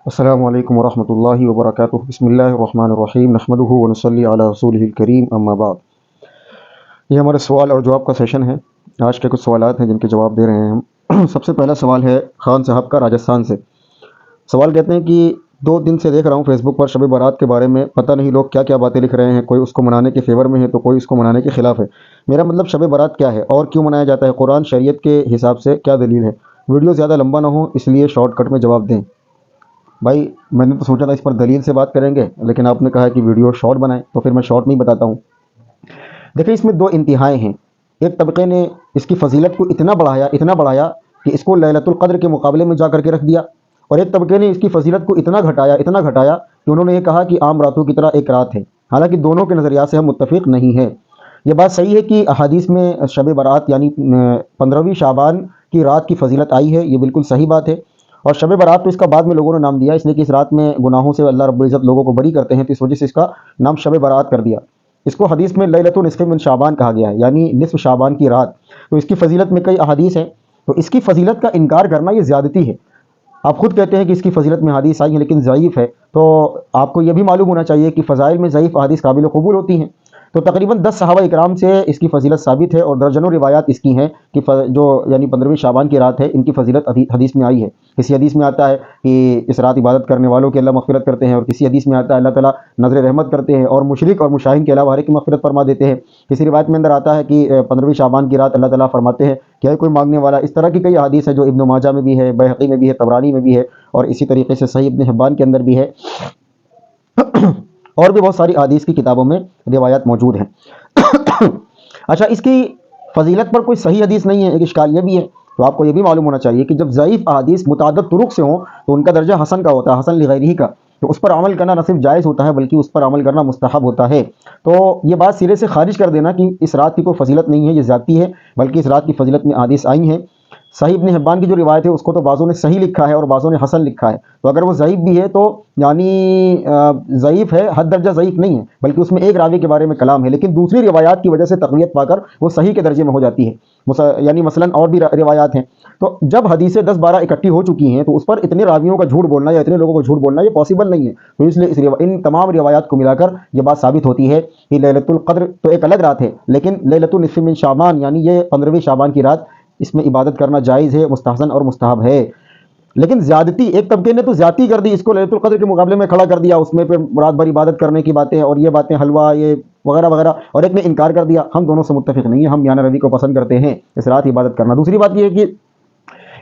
السلام علیکم ورحمۃ اللہ وبرکاتہ بسم اللہ الرحمن الرحیم نحمدہ ونصلی علی رسولہ الکریم اما بعد۔ یہ ہمارے سوال اور جواب کا سیشن ہے۔ آج کے کچھ سوالات ہیں جن کے جواب دے رہے ہیں ہم۔ سب سے پہلا سوال ہے خان صاحب کا راجستھان سے۔ سوال کہتے ہیں کہ 2 دن سے دیکھ رہا ہوں فیس بک پر شب برات کے بارے میں، پتہ نہیں لوگ کیا کیا باتیں لکھ رہے ہیں، کوئی اس کو منانے کے فیور میں ہے تو کوئی اس کو منانے کے خلاف ہے۔ میرا مطلب شب برات کیا ہے اور کیوں منایا جاتا ہے، قرآن شریعت کے حساب سے کیا دلیل ہے؟ ویڈیو زیادہ لمبا نہ ہو اس لیے شارٹ کٹ میں جواب دیں۔ بھائی میں نے تو سوچا تھا اس پر دلیل سے بات کریں گے، لیکن آپ نے کہا کہ ویڈیو شارٹ بنائیں تو پھر میں شارٹ میں ہی بتاتا ہوں۔ دیکھیں اس میں 2 انتہائیں ہیں۔ ایک طبقے نے اس کی فضیلت کو اتنا بڑھایا کہ اس کو لیلۃ القدر کے مقابلے میں جا کر کے رکھ دیا، اور ایک طبقے نے اس کی فضیلت کو اتنا گھٹایا کہ انہوں نے یہ کہا کہ عام راتوں کی طرح ایک رات ہے۔ حالانکہ دونوں کے نظریات سے ہم متفق نہیں ہیں۔ یہ بات صحیح ہے کہ احادیث میں شب برات یعنی 15ویں شعبان کی رات کی فضیلت آئی ہے، یہ بالکل صحیح بات ہے۔ اور شب برات تو اس کا بعد میں لوگوں نے نام دیا، اس لیے کہ اس رات میں گناہوں سے اللہ رب العزت لوگوں کو بری کرتے ہیں، تو اس وجہ سے اس کا نام شب برات کر دیا۔ اس کو حدیث میں لیلۃ نصف من شعبان کہا گیا ہے، یعنی نصف شعبان کی رات۔ تو اس کی فضیلت میں کئی احادیث ہیں، تو اس کی فضیلت کا انکار کرنا یہ زیادتی ہے۔ آپ خود کہتے ہیں کہ اس کی فضیلت میں حدیث آئی ہیں لیکن ضعیف ہے، تو آپ کو یہ بھی معلوم ہونا چاہیے کہ فضائل میں ضعیف احادیث قابل قبول ہوتی ہیں۔ تو تقریباً 10 صحابہ اکرام سے اس کی فضیلت ثابت ہے، اور درجنوں روایات اس کی ہیں کہ جو یعنی 15ویں شعبان کی رات ہے، ان کی فضیلت حدیث میں آئی ہے۔ کسی حدیث میں آتا ہے کہ اس رات عبادت کرنے والوں کی اللہ مغفرت کرتے ہیں، اور کسی حدیث میں آتا ہے اللہ تعالیٰ نظر رحمت کرتے ہیں اور مشرک اور مشاہین کے علاوہ ہر ایک کی مغفرت فرما دیتے ہیں۔ کسی روایت میں اندر آتا ہے کہ 15ویں شعبان کی رات اللہ تعالیٰ فرماتے ہیں کہ اے کوئی مانگنے والا۔ اس طرح کی کئی حدیث ہے جو ابن ماجہ میں بھی ہے، بیہقی میں بھی ہے، طبرانی میں بھی ہے، اور اسی طریقے سے صحیح ابن حبان کے اندر بھی ہے، اور بھی بہت ساری احادیث کی کتابوں میں روایات موجود ہیں۔ اچھا، اس کی فضیلت پر کوئی صحیح حدیث نہیں ہے، ایک اشکال یہ بھی ہے۔ تو آپ کو یہ بھی معلوم ہونا چاہیے کہ جب ضعیف احادیث متعدد طرق سے ہوں تو ان کا درجہ حسن کا ہوتا ہے، حسن لغیرہ کا، تو اس پر عمل کرنا نہ صرف جائز ہوتا ہے بلکہ اس پر عمل کرنا مستحب ہوتا ہے۔ تو یہ بات سرے سے خارج کر دینا کہ اس رات کی کوئی فضیلت نہیں ہے، یہ زیادتی ہے، بلکہ اس رات کی فضیلت میں احادیث آئی ہیں۔ صحیح ابن حبان کی جو روایت ہے اس کو تو بعضوں نے صحیح لکھا ہے اور بعضوں نے حسن لکھا ہے، تو اگر وہ ضعیف بھی ہے تو یعنی ضعیف ہے، حد درجہ ضعیف نہیں ہے، بلکہ اس میں ایک راوی کے بارے میں کلام ہے، لیکن دوسری روایات کی وجہ سے تقویت پا کر وہ صحیح کے درجے میں ہو جاتی ہے۔ یعنی مثلا اور بھی روایات ہیں، تو جب حدیثیں 10-12 اکٹھی ہو چکی ہیں تو اس پر اتنے راویوں کا جھوٹ بولنا یا اتنے لوگوں کو جھوٹ بولنا یہ پاسبل نہیں ہے۔ تو اس لیے ان تمام روایات کو ملا کر یہ بات ثابت ہوتی ہے کہ لیلۃ القدر تو ایک الگ رات ہے، لیکن لیلۃ النصف من شعبان یعنی یہ 15ویں شعبان کی رات، اس میں عبادت کرنا جائز ہے، مستحسن اور مستحب ہے۔ لیکن زیادتی، ایک طبقے نے تو زیادتی کر دی، اس کو لیلۃ القدر کے مقابلے میں کھڑا کر دیا، اس میں پھر رات بھر عبادت کرنے کی باتیں اور یہ باتیں حلوہ یہ وغیرہ وغیرہ، اور ایک نے انکار کر دیا۔ ہم دونوں سے متفق نہیں ہیں، ہم میانہ روی کو پسند کرتے ہیں اس رات عبادت کرنا۔ دوسری بات یہ ہے کہ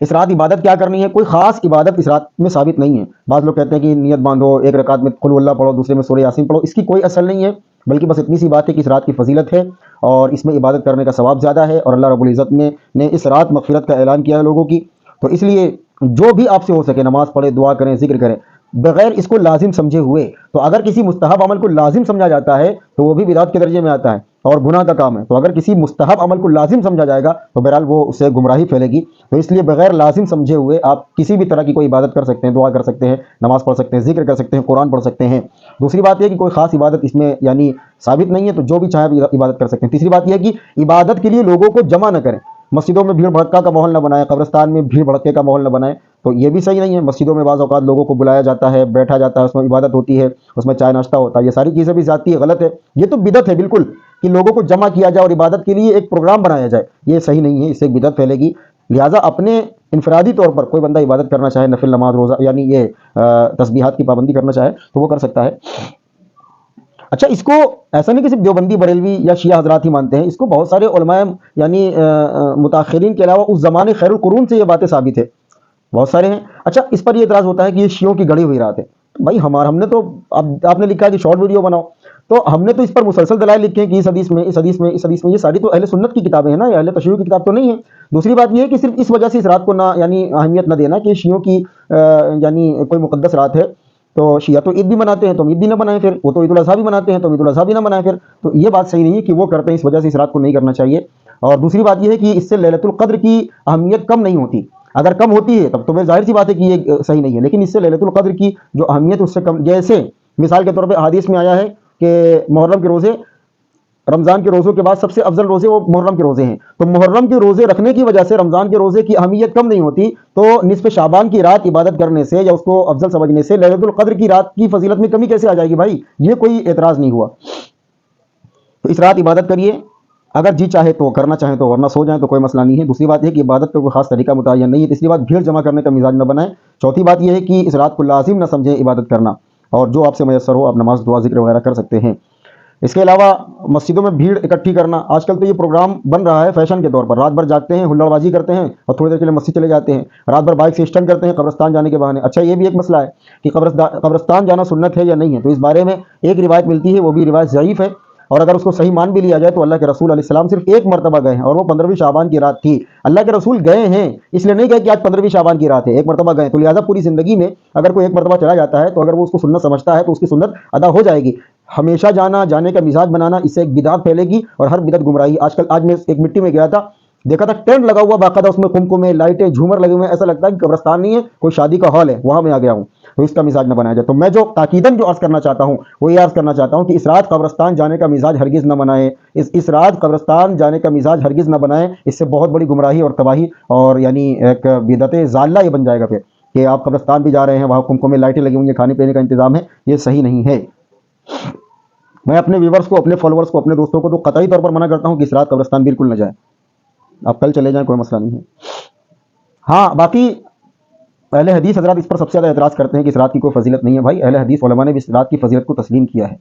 اس رات عبادت کیا کرنی ہے، کوئی خاص عبادت اس رات میں ثابت نہیں ہے۔ بعض لوگ کہتے ہیں کہ نیت باندھو، ایک رکعت میں قل ہو اللہ پڑھو، دوسرے میں سورہ یاسین پڑھو، اس کی کوئی اصل نہیں ہے، بلکہ بس اتنی سی بات ہے کہ اس رات کی فضیلت ہے اور اس میں عبادت کرنے کا ثواب زیادہ ہے، اور اللہ رب العزت نے اس رات مغفرت کا اعلان کیا ہے لوگوں کی۔ تو اس لیے جو بھی آپ سے ہو سکے نماز پڑھے، دعا کریں، ذکر کریں، بغیر اس کو لازم سمجھے ہوئے۔ تو اگر کسی مستحب عمل کو لازم سمجھا جاتا ہے تو وہ بھی بدعت کے درجے میں آتا ہے اور گناہ کا کام ہے۔ تو اگر کسی مستحب عمل کو لازم سمجھا جائے گا تو بہرحال وہ اسے گمراہی پھیلے گی۔ تو اس لیے بغیر لازم سمجھے ہوئے آپ کسی بھی طرح کی کوئی عبادت کر سکتے ہیں، دعا کر سکتے ہیں، نماز پڑھ سکتے ہیں، ذکر کر سکتے ہیں، قرآن پڑھ سکتے ہیں۔ دوسری بات یہ کہ کوئی خاص عبادت اس میں یعنی ثابت نہیں ہے، تو جو بھی چاہے عبادت کر سکتے ہیں۔ تیسری بات یہ ہے کہ عبادت کے لیے لوگوں کو جمع نہ کریں، مسجدوں میں بھیڑ بھڑکا کا ماحول نہ بنائیں، قبرستان میں بھیڑ بھڑکے کا ماحول نہ بنائیں، تو یہ بھی صحیح نہیں ہے۔ مسجدوں میں بعض اوقات لوگوں کو بلایا جاتا ہے، بیٹھا جاتا ہے، اس میں عبادت ہوتی ہے، اس میں چائے ناشتہ ہوتا ہے، یہ ساری چیزیں بھی زیادتی ہے، غلط ہے، یہ تو بدعت ہے بالکل، کہ لوگوں کو جمع کیا جائے اور عبادت کے لیے ایک پروگرام بنایا جائے، یہ صحیح نہیں ہے، اس سے ایک بدعت پھیلے گی۔ لہٰذا اپنے انفرادی طور پر کوئی بندہ عبادت کرنا چاہے، نفل نماز روزہ یعنی یہ تسبیحات کی پابندی کرنا چاہے تو وہ کر سکتا ہے۔ اچھا، اس کو ایسا نہیں کہ صرف دیوبندی بریلوی یا شیعہ حضرات ہی مانتے ہیں، اس کو بہت سارے علماء یعنی متاخرین کے علاوہ اس زمانے خیر القرون سے یہ باتیں ثابت ہے، بہت سارے ہیں۔ اچھا، اس پر یہ اعتراض ہوتا ہے کہ یہ شیعوں کی گڑھی ہوئی رات ہے۔ بھائی ہم نے تو اب آپ نے لکھا ہے کہ شارٹ ویڈیو بناؤ، تو ہم نے تو اس پر مسلسل دلائل لکھے ہیں کہ اس حدیث میں، اس حدیث میں، اس حدیث میں، یہ ساری تو اہل سنت کی کتابیں ہیں نا، یہ اہل تشیع کی کتاب تو نہیں ہے۔ دوسری بات یہ ہے کہ صرف اس وجہ سے اس رات کو نہ یعنی اہمیت نہ دینا کہ شیعوں کی یعنی کوئی مقدس رات ہے، تو شیعہ تو عید بھی مناتے ہیں تو ہم عید بھی نہ منائیں، پھر وہ تو عید الاضحیٰ بھی مناتے ہیں تو عید الاضحیٰ بھی نہ منائیں پھر، تو یہ بات صحیح نہیں ہے کہ وہ کرتے ہیں اس وجہ سے اس رات کو نہیں کرنا چاہیے۔ اور دوسری بات یہ ہے کہ اس سے لیلۃ القدر کی اہمیت کم نہیں ہوتی، اگر کم ہوتی ہے تب تو میں ظاہر سی بات ہے کہ یہ صحیح نہیں ہے، لیکن اس سے لیلۃ القدر کی جو اہمیت اس سے کم، جیسے مثال کے طور پہ حدیث میں آیا ہے کہ محرم کے روزے رمضان کے روزوں کے بعد سب سے افضل روزے وہ محرم کے روزے ہیں، تو محرم کے روزے رکھنے کی وجہ سے رمضان کے روزے کی اہمیت کم نہیں ہوتی، تو نصف شعبان کی رات عبادت کرنے سے یا اس کو افضل سمجھنے سے لیلۃ القدر کی رات کی فضیلت میں کمی کیسے آ جائے گی بھائی؟ یہ کوئی اعتراض نہیں ہوا۔ تو اس رات عبادت کریے، اگر جی چاہے تو کرنا چاہیں تو، ورنہ سو جائیں تو کوئی مسئلہ نہیں ہے۔ دوسری بات یہ کہ عبادت کا کوئی خاص طریقہ متعین نہیں ہے، تیسری بات بھیڑ جمع کرنے کا مزاج نہ بنائیں۔ چوتھی بات یہ ہے کہ اس رات کو لازم نہ سمجھیں عبادت کرنا، اور جو آپ سے میسر ہو آپ نماز دعا ذکر وغیرہ کر سکتے ہیں۔ اس کے علاوہ مسجدوں میں بھیڑ اکٹھی کرنا، آج کل تو یہ پروگرام بن رہا ہے فیشن کے طور پر، رات بھر جاگتے ہیں، ہلڑ بازی کرتے ہیں اور تھوڑی دیر کے لیے مسجد چلے جاتے ہیں، رات بھر بائک سے اسٹنٹ کرتے ہیں قبرستان جانے کے بہانے۔ اچھا یہ بھی ایک مسئلہ ہے کہ قبرستان جانا سنت ہے یا نہیں ہے، تو اس بارے میں ایک روایت ملتی ہے، وہ بھی روایت ضعیف ہے، اور اگر اس کو صحیح مان بھی لیا جائے تو اللہ کے رسول علیہ السلام صرف ایک مرتبہ گئے ہیں، اور وہ 15ویں شعبان کی رات تھی۔ اللہ کے رسول گئے ہیں، اس لیے نہیں گئے کہ آج 15ویں شعبان کی رات ہے، ایک مرتبہ گئے، تو لہٰذا پوری زندگی میں اگر کوئی ایک مرتبہ چلا جاتا ہے تو اگر وہ اس کو سنت سمجھتا ہے تو اس کی سنت ادا ہو جائے گی۔ ہمیشہ جانے کا مزاج بنانا، اس سے ایک بدعت پھیلے گی، اور ہر بدعت گمراہی۔ آج میں ایک مٹی میں گیا تھا، دیکھا تھا ٹینٹ لگا ہوا باقاعدہ، اس میں قمقمے لائٹیں جھومر لگے ہوئے ہیں، ایسا لگتا ہے کہ قبرستان نہیں ہے، کوئی شادی کا ہال ہے، وہاں میں آ گیا ہوں۔ تو اس کا مزاج نہ بنایا جائے۔ تو میں جو تاکیداً جو عرض کرنا چاہتا ہوں وہ یہ عرض کرنا چاہتا ہوں کہ اس رات قبرستان جانے کا مزاج ہرگز نہ بنائیں، اس رات قبرستان جانے کا مزاج ہرگز نہ بنائیں، اس سے بہت بڑی گمراہی اور تباہی اور یعنی ایک بدعت ضالہ یہ بن جائے گا پھر، کہ آپ قبرستان بھی جا رہے ہیں، وہاں قمقمے لائٹیں لگی ہوئی ہیں، کھانے پینے کا انتظام ہے، یہ صحیح نہیں ہے۔ میں اپنے ویورز کو، اپنے فالوورز کو، اپنے دوستوں کو تو قطعی طور پر منع کرتا ہوں کہ اس رات قبرستان بالکل نہ جائیں، آپ کل چلے جائیں کوئی مسئلہ نہیں ہے۔ ہاں باقی اہل حدیث حضرات اس پر سب سے زیادہ اعتراض کرتے ہیں کہ اس رات کی کوئی فضیلت نہیں ہے۔ بھائی اہل حدیث علماء نے بھی اس رات کی فضیلت کو تسلیم کیا ہے،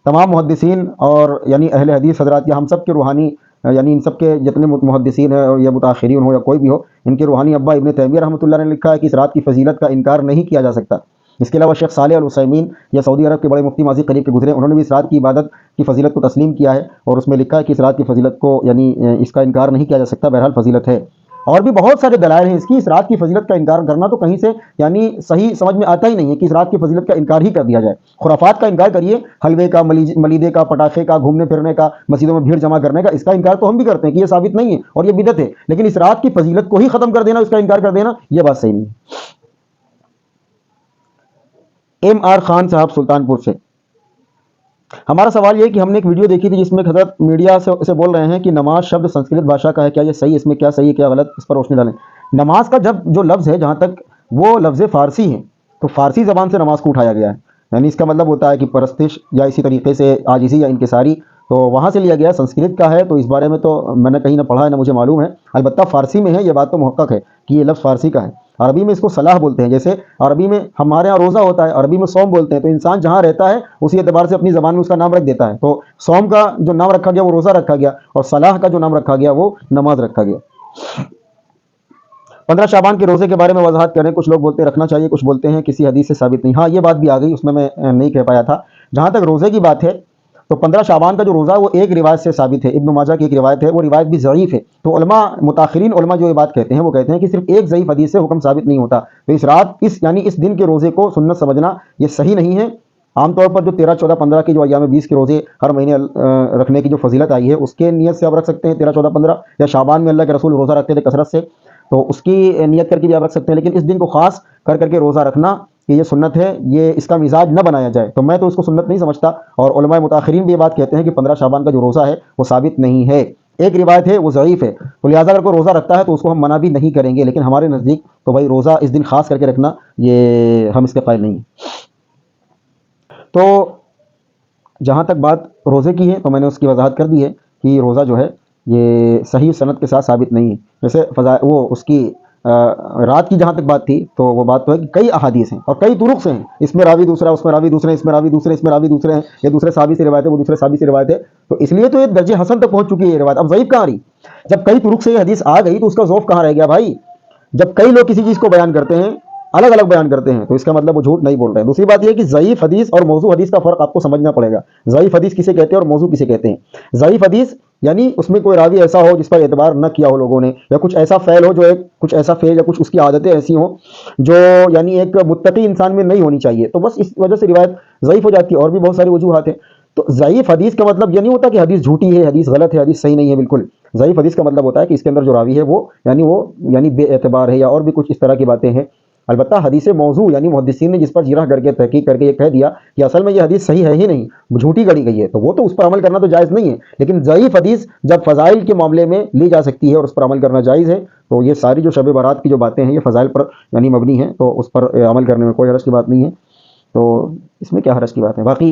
تمام محدثین اور یعنی اہل حدیث حضرات یا ہم سب کے روحانی، یعنی ان سب کے جتنے محدثین ہیں یا متاخرین ہو یا کوئی بھی ہو، ان کے روحانی ابا ابن تیمیہ رحمۃ اللہ نے لکھا ہے کہ اس رات کی فضیلت کا انکار نہیں کیا جا سکتا۔ اس کے علاوہ شیخ صالح العثیمین یا سعودی عرب کے بڑے مفتی ماضی قریب کے گزرے، انہوں نے بھی اس رات کی عبادت کی فضیلت کو تسلیم کیا ہے، اور اس میں لکھا ہے کہ اس رات کی فضیلت کو یعنی اس کا انکار نہیں کیا جا سکتا، بہرحال فضیلت ہے۔ اور بھی بہت سارے دلائل ہیں اس رات کی فضیلت کا انکار کرنا تو کہیں سے یعنی صحیح سمجھ میں آتا ہی نہیں ہے کہ اس رات کی فضیلت کا انکار ہی کر دیا جائے۔ خرافات کا انکار کریے، حلوے کا، ملیدے کا، پٹاخے کا، گھومنے پھرنے کا، مسجدوں میں بھیڑ جمع کرنے کا، اس کا انکار تو ہم بھی کرتے ہیں کہ یہ ثابت نہیں ہے اور یہ بدعت ہے، لیکن اس رات کی فضیلت کو ہی ختم کر دینا، اس کا انکار کر دینا، یہ بات صحیح نہیں ہے۔ ایم آر خان صاحب سلطانپور سے ہمارا سوال یہ ہے کہ ہم نے ایک ویڈیو دیکھی تھی جس میں حضرت میڈیا سے بول رہے ہیں کہ نماز شبد سنسکرت بھاشا کا ہے، کیا یہ صحیح؟ اس میں کیا صحیح ہے کیا غلط، اس پر روشنی ڈالیں۔ نماز کا جو لفظ ہے، جہاں تک وہ لفظ فارسی ہے، تو فارسی زبان سے نماز کو اٹھایا گیا ہے، یعنی اس کا مطلب ہوتا ہے کہ پرستش یا اسی طریقے سے عاجزی یا انکساری، تو وہاں سے لیا گیا۔ سنسکرت کا ہے تو اس بارے میں تو میں نے کہیں نہ پڑھا ہے نہ مجھے معلوم ہے، البتہ فارسی میں ہے، یہ بات تو محقق ہے کہ یہ لفظ فارسی کا ہے۔ عربی میں اس کو صلاح بولتے ہیں، جیسے عربی میں ہمارے یہاں روزہ ہوتا ہے، عربی میں صوم بولتے ہیں، تو انسان جہاں رہتا ہے اسی اعتبار سے اپنی زبان میں اس کا نام رکھ دیتا ہے، تو صوم کا جو نام رکھا گیا وہ روزہ رکھا گیا، اور صلاح کا جو نام رکھا گیا وہ نماز رکھا گیا۔ 15 شعبان کے روزے کے بارے میں وضاحت کریں، کچھ لوگ بولتے ہیں رکھنا چاہیے، کچھ بولتے ہیں کسی حدیث سے ثابت نہیں۔ ہاں یہ بات بھی آ گئی، اس میں نہیں کہہ پایا تھا۔ جہاں تک روزے کی بات ہے تو 15 شعبان کا جو روزہ وہ ایک روایت سے ثابت ہے، ابن ماجہ کی ایک روایت ہے، وہ روایت بھی ضعیف ہے، تو علماء متاخرین علماء جو یہ بات کہتے ہیں وہ کہتے ہیں کہ صرف ایک ضعیف حدیث سے حکم ثابت نہیں ہوتا، تو اس رات یعنی اس دن کے روزے کو سنت سمجھنا یہ صحیح نہیں ہے۔ عام طور پر جو 13، 14، 15 کے جو ایام 20 کے روزے ہر مہینے رکھنے کی جو فضیلت آئی ہے اس کے نیت سے آپ رکھ سکتے ہیں 13، 14، 15، یا شعبان میں اللہ کے رسول روزہ رکھتے تھے کثرت سے، تو اس کی نیت کر کے بھی آپ رکھ سکتے ہیں، لیکن اس دن کو خاص کر کے روزہ رکھنا کہ یہ سنت ہے، یہ اس کا مزاج نہ بنایا جائے، تو میں تو اس کو سنت نہیں سمجھتا، اور علماء متاخرین بھی یہ بات کہتے ہیں کہ 15 شعبان کا جو روزہ ہے وہ ثابت نہیں ہے، ایک روایت ہے وہ ضعیف ہے، تو لہٰذا اگر کوئی روزہ رکھتا ہے تو اس کو ہم منع بھی نہیں کریں گے، لیکن ہمارے نزدیک تو بھائی روزہ اس دن خاص کر کے رکھنا یہ ہم اس کے قائل نہیں ہیں۔ تو جہاں تک بات روزے کی ہے تو میں نے اس کی وضاحت کر دی ہے کہ روزہ جو ہے یہ صحیح سند کے ساتھ ثابت نہیں ہے، جیسے وہ اس کی رات کی جہاں تک بات تھی تو وہ بات تو ہے کہ کئی احادیث ہیں اور کئی طرق سے ہیں، اس میں راوی دوسرا، اس میں راوی دوسرے، اس میں راوی دوسرے، اس میں راوی دوسرے ہیں، یہ دوسرے صحابی سے روایت ہے، وہ دوسرے صحابی سے روایت ہے، تو اس لیے تو یہ درجہ حسن تک پہنچ چکی ہے یہ روایت، اب ضعیف کہاں رہی؟ جب کئی طرق سے یہ حدیث آ گئی تو اس کا ذوف کہاں رہ گیا بھائی؟ جب کئی لوگ کسی چیز کو بیان کرتے ہیں، الگ الگ بیان کرتے ہیں، تو اس کا مطلب وہ جھوٹ نہیں بول رہے ہیں۔ دوسری بات یہ ہے کہ ضعیف حدیث اور موضوع حدیث کا فرق آپ کو سمجھنا پڑے گا۔ ضعیف حدیث کسے کہتے ہیں اور موضوع کسے کہتے ہیں؟ ضعیف حدیث یعنی اس میں کوئی راوی ایسا ہو جس پر اعتبار نہ کیا ہو لوگوں نے، یا کچھ ایسا فعل ہو جو کچھ ایسا فعل یا کچھ اس کی عادتیں ایسی ہوں جو یعنی ایک متقی انسان میں نہیں ہونی چاہیے، تو بس اس وجہ سے روایت ضعیف ہو جاتی ہے، اور بھی بہت ساری وجوہات ہیں۔ تو ضعیف حدیث کا مطلب یہ نہیں ہوتا کہ حدیث جھوٹی ہے، حدیث غلط ہے، حدیث صحیح نہیں ہے، بالکل۔ ضعیف حدیث کا مطلب ہوتا ہے کہ اس کے اندر جو راوی ہے وہ یعنی بے اعتبار ہے، یا اور بھی کچھ اس طرح کی باتیں ہیں البتہ حدیث موضوع یعنی محدثین نے جس پر جرح کر کے تحقیق کر کے یہ کہہ دیا کہ اصل میں یہ حدیث صحیح ہے ہی نہیں، جھوٹی گڑی گئی ہے، تو وہ تو اس پر عمل کرنا تو جائز نہیں ہے. لیکن ضعیف حدیث جب فضائل کے معاملے میں لی جا سکتی ہے اور اس پر عمل کرنا جائز ہے، تو یہ ساری جو شب برات کی جو باتیں ہیں یہ فضائل پر یعنی مبنی ہیں، تو اس پر عمل کرنے میں کوئی حرج کی بات نہیں ہے. تو اس میں کیا حرج کی بات ہے؟ باقی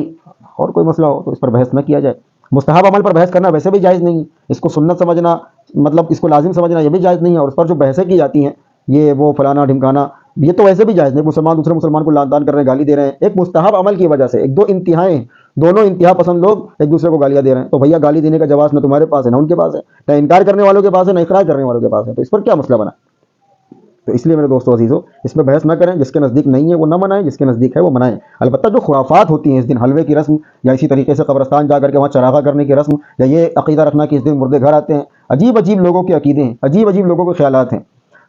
اور کوئی مسئلہ ہو تو اس پر بحث نہ کیا جائے. مستحب عمل پر بحث کرنا ویسے بھی جائز نہیں ہے، اس کو سنت سمجھنا مطلب اس کو لازم سمجھنا یہ بھی جائز نہیں ہے، اور اس پر جو بحثیں کی جاتی ہیں یہ وہ فلانا ڈھمکانا یہ تو ویسے بھی جائز نہیں. مسلمان دوسرے مسلمان کو لعن طعن کر رہے ہیں، گالی دے رہے ہیں ایک مستحب عمل کی وجہ سے. ایک دو انتہائیں ہیں، دونوں انتہا پسند لوگ ایک دوسرے کو گالیاں دے رہے ہیں، تو بھیا گالی دینے کا جواز نہ تمہارے پاس ہے نہ ان کے پاس ہے، نہ انکار کرنے والوں کے پاس ہے نہ اقرار کرنے والوں کے پاس ہے، تو اس پر کیا مسئلہ بنا؟ تو اس لیے میرے دوستو عزیزو اس میں بحث نہ کریں. جس کے نزدیک نہیں ہے وہ نہ منائیں، جس کے نزدیک ہے وہ منائیں. البتہ جو خرافات ہوتی ہیں اس دن حلوے کی رسم یا اسی طریقے سے قبرستان جا کر کے وہاں چراغا کرنے کی رسم یا یہ عقیدہ رکھنا کہ اس دن مردے گھر آتے ہیں، عجیب عجیب لوگوں کے عقیدے ہیں، عجیب عجیب لوگوں کے خیالات ہیں.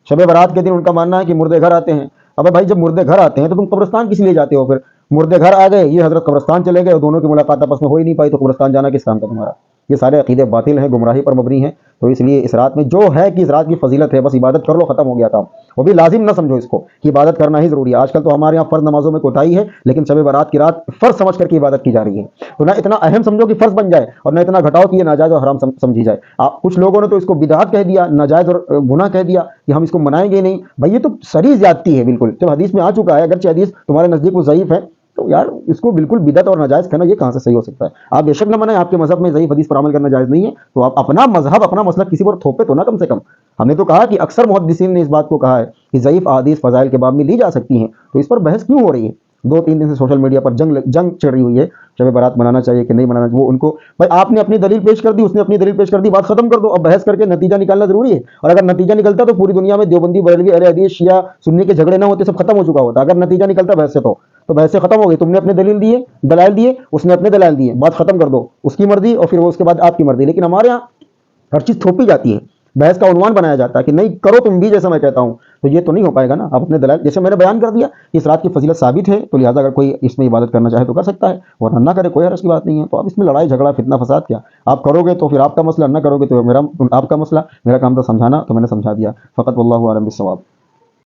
شب برات کے دن ان کا ماننا ہے کہ مردے گھر آتے ہیں. ابے بھائی جب مردے گھر آتے ہیں تو تم قبرستان کس لیے جاتے ہو؟ پھر مردے گھر آ گئے، یہ حضرت قبرستان چلے گئے اور دونوں کی ملاقات آپس میں ہو ہی نہیں پائی، تو قبرستان جانا کس کام کا تمہارا؟ یہ سارے عقیدے باطل ہیں، گمراہی پر مبنی ہیں. تو اس لیے اس رات میں جو ہے کہ اس رات کی فضیلت ہے بس عبادت کر لو، ختم ہو گیا کام. وہ بھی لازم نہ سمجھو اس کو کہ عبادت کرنا ہی ضروری ہے. آج کل تو ہمارے یہاں فرض نمازوں میں کوتاہی ہے، لیکن شب برات کی رات فرض سمجھ کر کے عبادت کی جا رہی ہے. تو نہ اتنا اہم سمجھو کہ فرض بن جائے اور نہ اتنا گھٹاؤ کہ یہ ناجائز اور حرام سمجھی جائے. کچھ لوگوں نے تو اس کو بدعت کہہ دیا، ناجائز اور گناہ کہہ دیا کہ ہم اس کو منائیں گے نہیں. بھائی یہ تو صریح زیادتی ہے بالکل، جب حدیث میں آ چکا ہے، اگرچہ حدیث تمہارے نزدیک وہ ضعیف ہے تو یار اس کو بالکل بدعت اور ناجائز کہنا یہ کہاں سے صحیح ہو سکتا ہے؟ آپ بے شک نہ منائیں، آپ کے مذہب میں ضعیف حدیث پر عمل کرنا جائز نہیں ہے، تو آپ اپنا مذہب اپنا مسلک کسی پر تھوپے تو نہ کم سے کم. ہم نے تو کہا کہ اکثر محدثین نے اس بات کو کہا ہے کہ ضعیف احادیث فضائل کے باب میں لی جا سکتی ہیں، تو اس پر بحث کیوں ہو رہی ہے؟ 2-3 دن سے سوشل میڈیا پر جنگ چڑھ رہی ہوئی ہے، شب برات منانا چاہیے کہ نہیں منانا چاہیے. وہ ان کو بھائی آپ نے اپنی دلیل پیش کر دی، اس نے اپنی دلیل پیش کر دی، بات ختم کر دو. اب بحث کر کے نتیجہ نکالنا ضروری ہے، اور اگر نتیجہ نکلتا تو پوری دنیا میں دیوبندی بریلوی اہل حدیث شیعہ سنی کے جھگڑے نہ ہوتے، سب ختم ہو چکا ہوتا. اگر نتیجہ نکلتا بحث سے تو بحث سے ختم ہو گئی. تم نے اپنے دلائل دیے، اس نے اپنے دلائل دیے، بات ختم کر دو. اس کی مرضی اور پھر وہ اس کے بعد آپ کی مرضی. لیکن ہمارے یہاں ہر چیز تھوپی جاتی ہے، بحث کا عنوان بنایا جاتا ہے کہ نہیں کرو تم بھی جیسا میں کہتا ہوں، تو یہ تو نہیں ہو پائے گا نا. آپ اپنے دلائل جیسے میں نے بیان کر دیا کہ اس رات کی فضیلت ثابت ہے، تو لہٰذا اگر کوئی اس میں عبادت کرنا چاہے تو کر سکتا ہے، اور نہ کرے کوئی حرج کی بات نہیں ہے. تو اب اس میں لڑائی جھگڑا فتنہ فساد کیا؟ آپ کرو گے تو پھر آپ کا مسئلہ، نہ کرو گے تو میرا آپ کا مسئلہ. میرا کام تھا سمجھانا، تو میں نے سمجھا دیا. فقط واللہ اعلم بالصواب.